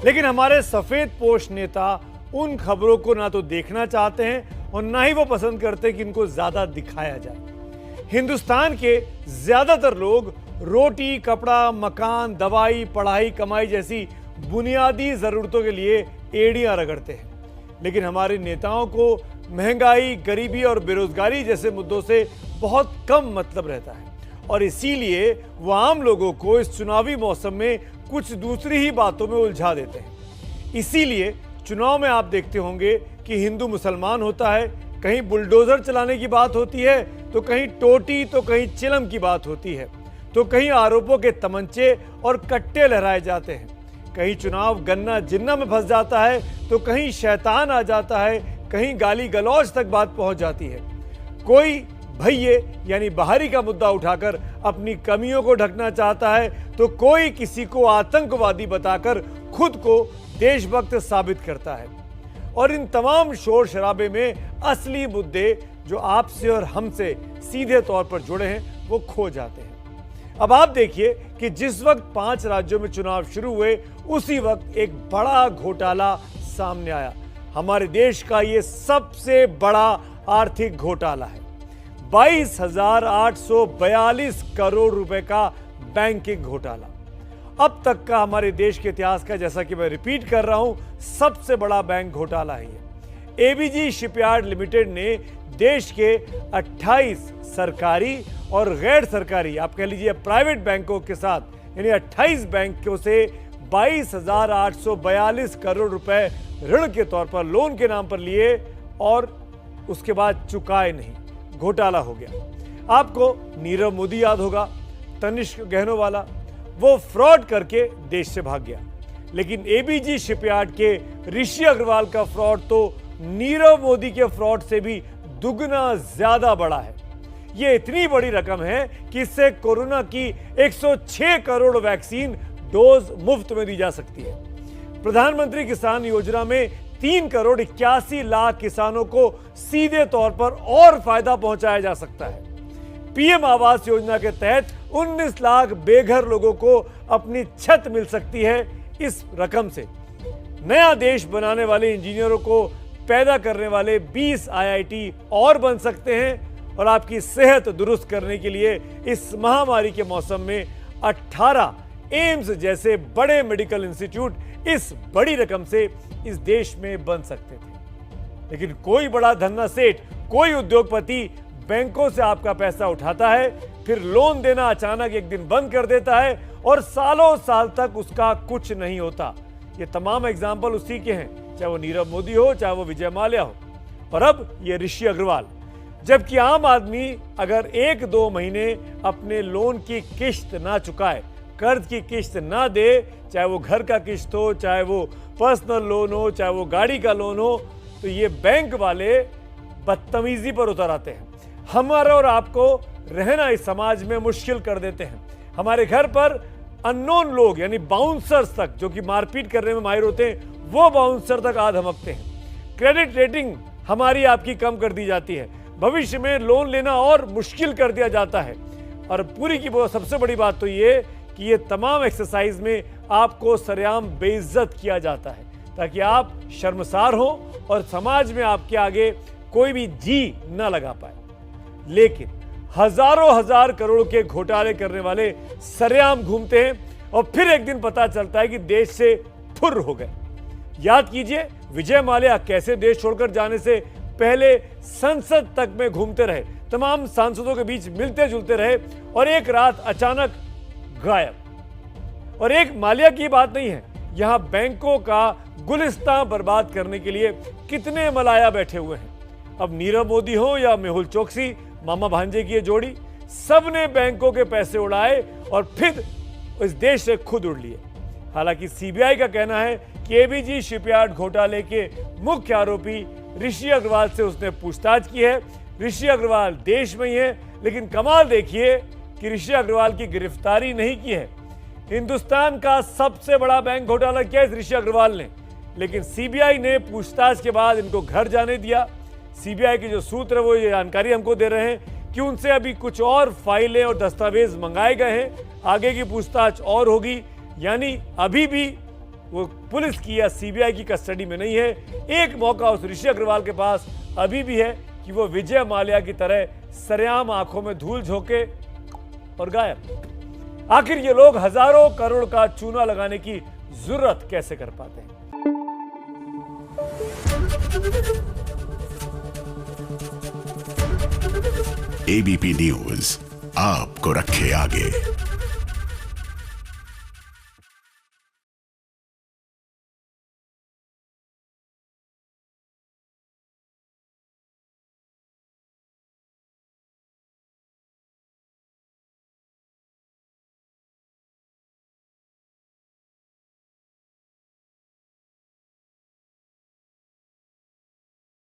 लेकिन हमारे सफेद पोश नेता उन खबरों को ना तो देखना चाहते हैं और ना ही वो पसंद करते कि इनको ज्यादा दिखाया जाए। हिंदुस्तान के ज्यादातर लोग रोटी, कपड़ा, मकान, दवाई, पढ़ाई, कमाई जैसी बुनियादी जरूरतों के लिए एड़ियां रगड़ते हैं, लेकिन हमारे नेताओं को महंगाई, गरीबी और बेरोजगारी जैसे मुद्दों से बहुत कम मतलब रहता है और इसीलिए वो आम लोगों को इस चुनावी मौसम में कुछ दूसरी ही बातों में उलझा देते हैं। इसीलिए चुनाव में आप देखते होंगे कि हिंदू मुसलमान होता है, कहीं बुलडोजर चलाने की बात होती है, तो कहीं टोटी, तो कहीं चिलम की बात होती है, तो कहीं आरोपों के तमंचे और कट्टे लहराए जाते हैं, कहीं चुनाव गन्ना जिन्ना में फंस जाता है, तो कहीं शैतान आ जाता है, कहीं गाली गलौज तक बात पहुंच जाती है। कोई भैये यानी बाहरी का मुद्दा उठाकर अपनी कमियों को ढकना चाहता है, तो कोई किसी को आतंकवादी बताकर खुद को देशभक्त साबित करता है। और इन तमाम शोर शराबे में असली मुद्दे जो आपसे और हमसे सीधे तौर पर जुड़े हैं वो खो जाते हैं। अब आप देखिए कि जिस वक्त 5 राज्यों में चुनाव शुरू हुए उसी वक्त एक बड़ा घोटाला सामने आया। हमारे देश का ये सबसे बड़ा आर्थिक घोटाला है। 22,842 करोड़ रुपए का बैंकिंग घोटाला अब तक का हमारे देश के इतिहास का, जैसा कि मैं रिपीट कर रहा हूं, सबसे बड़ा बैंक घोटाला है ये। एबीजी शिपयार्ड लिमिटेड ने देश के 28 सरकारी और गैर सरकारी, आप कह लीजिए प्राइवेट बैंकों के साथ, यानी 28 बैंकों से 22,842 करोड़ रुपए ऋण के तौर पर, लोन के नाम पर लिए और उसके बाद चुकाए नहीं। घोटाला हो गया। आपको नीरव मोदी याद होगा, तनिष्क गहनोवाला, वो फ्रॉड करके देश से भाग गया। लेकिन एबीजी शिपयार्ड के ऋषि अग्रवाल का फ्रॉड तो नीरव मोदी के फ्रॉड से भी दुगना ज्यादा बड़ा है। यह इतनी बड़ी रकम है कि इससे कोरोना की 106 करोड़ वैक्सीन डोज मुफ्त में दी जा सकती है। प्रधानमंत्री किसान योजना में 3 करोड़ 81 लाख किसानों को सीधे तौर पर और फायदा पहुंचाया जा सकता है। पीएम आवास योजना के तहत 19 लाख बेघर लोगों को अपनी छत मिल सकती है इस रकम से। नया देश बनाने वाले इंजीनियरों को पैदा करने वाले 20 आईआईटी और बन सकते हैं और आपकी सेहत दुरुस्त करने के लिए इस महामारी के मौसम में 18 एम्स जैसे बड़े मेडिकल इंस्टीट्यूट इस बड़ी रकम से इस देश में बन सकते थे। लेकिन कोई बड़ा धन्ना सेठ, कोई उद्योगपति बैंकों से आपका पैसा उठाता है, फिर लोन देना अचानक एक दिन बंद कर देता है और सालों साल तक उसका कुछ नहीं होता। ये तमाम एग्जाम्पल उसी के हैं, चाहे वो नीरव मोदी हो, चाहे वो विजय माल्या हो, और अब ये ऋषि अग्रवाल। जबकि आम आदमी अगर 1-2 महीने अपने लोन की किश्त ना चुकाए, कर्ज की किश्त ना दे, चाहे वो घर का किश्त हो, चाहे वो पर्सनल लोन हो, चाहे वो गाड़ी का लोन हो, तो ये बैंक वाले बदतमीजी पर उतर आते हैं। हमारा और आपको रहना इस समाज में मुश्किल कर देते हैं। हमारे घर पर अननोन लोग यानी बाउंसर्स तक, जो कि मारपीट करने में माहिर होते हैं, वो बाउंसर तक आ धमकते हैं। क्रेडिट रेटिंग हमारी आपकी कम कर दी जाती है। भविष्य में लोन लेना और मुश्किल कर दिया जाता है। और पूरी की सबसे बड़ी बात तो ये कि ये तमाम एक्सरसाइज में आपको सरेआम बेइज्जत किया जाता है ताकि आप शर्मसार हो और समाज में आपके आगे कोई भी जी न लगा पाए। लेकिन हजारों हजार करोड़ के घोटाले करने वाले सरेआम घूमते हैं और फिर एक दिन पता चलता है कि देश से फुर हो गए। याद कीजिए विजय माल्या कैसे देश छोड़कर जाने से पहले संसद तक में घूमते रहे, तमाम सांसदों के बीच मिलते जुलते रहे और एक रात अचानक गायब। और एक माल्या की बात नहीं है, यहां बैंकों का गुलिस्तान बर्बाद करने के लिए कितने मलाया बैठे हुए हैं। अब नीरव मोदी हो या मेहुल चोकसी, मामा भांजे की ये जोड़ी, सबने बैंकों के पैसे उड़ाए और फिर इस देश से खुद उड़ लिए। हालांकि सीबीआई का कहना है कि एबीजी शिपयार्ड घोटाले के मुख्य आरोपी ऋषि अग्रवाल से उसने पूछताछ की है। ऋषि अग्रवाल देश में ही है, लेकिन कमाल देखिए कि ऋषि अग्रवाल की गिरफ्तारी नहीं की है। हिंदुस्तान का सबसे बड़ा बैंक घोटाला किया इस ऋषि अग्रवाल ने, लेकिन सीबीआई ने पूछताछ के बाद इनको घर जाने दिया। सीबीआई के जो सूत्र वो ये जानकारी हमको दे रहे हैं कि उनसे अभी कुछ और फाइलें और दस्तावेज मंगाए गए हैं, आगे की पूछताछ और होगी। यानी अभी भी वो पुलिस की या सीबीआई की कस्टडी में नहीं है। एक मौका उस ऋषि अग्रवाल के पास अभी भी है कि वो विजय माल्या की तरह सरेआम आंखों में धूल झोंके और गायब। आखिर ये लोग हजारों करोड़ का चूना लगाने की जरूरत कैसे कर पाते हैं? एबीपी न्यूज आपको रखे आगे।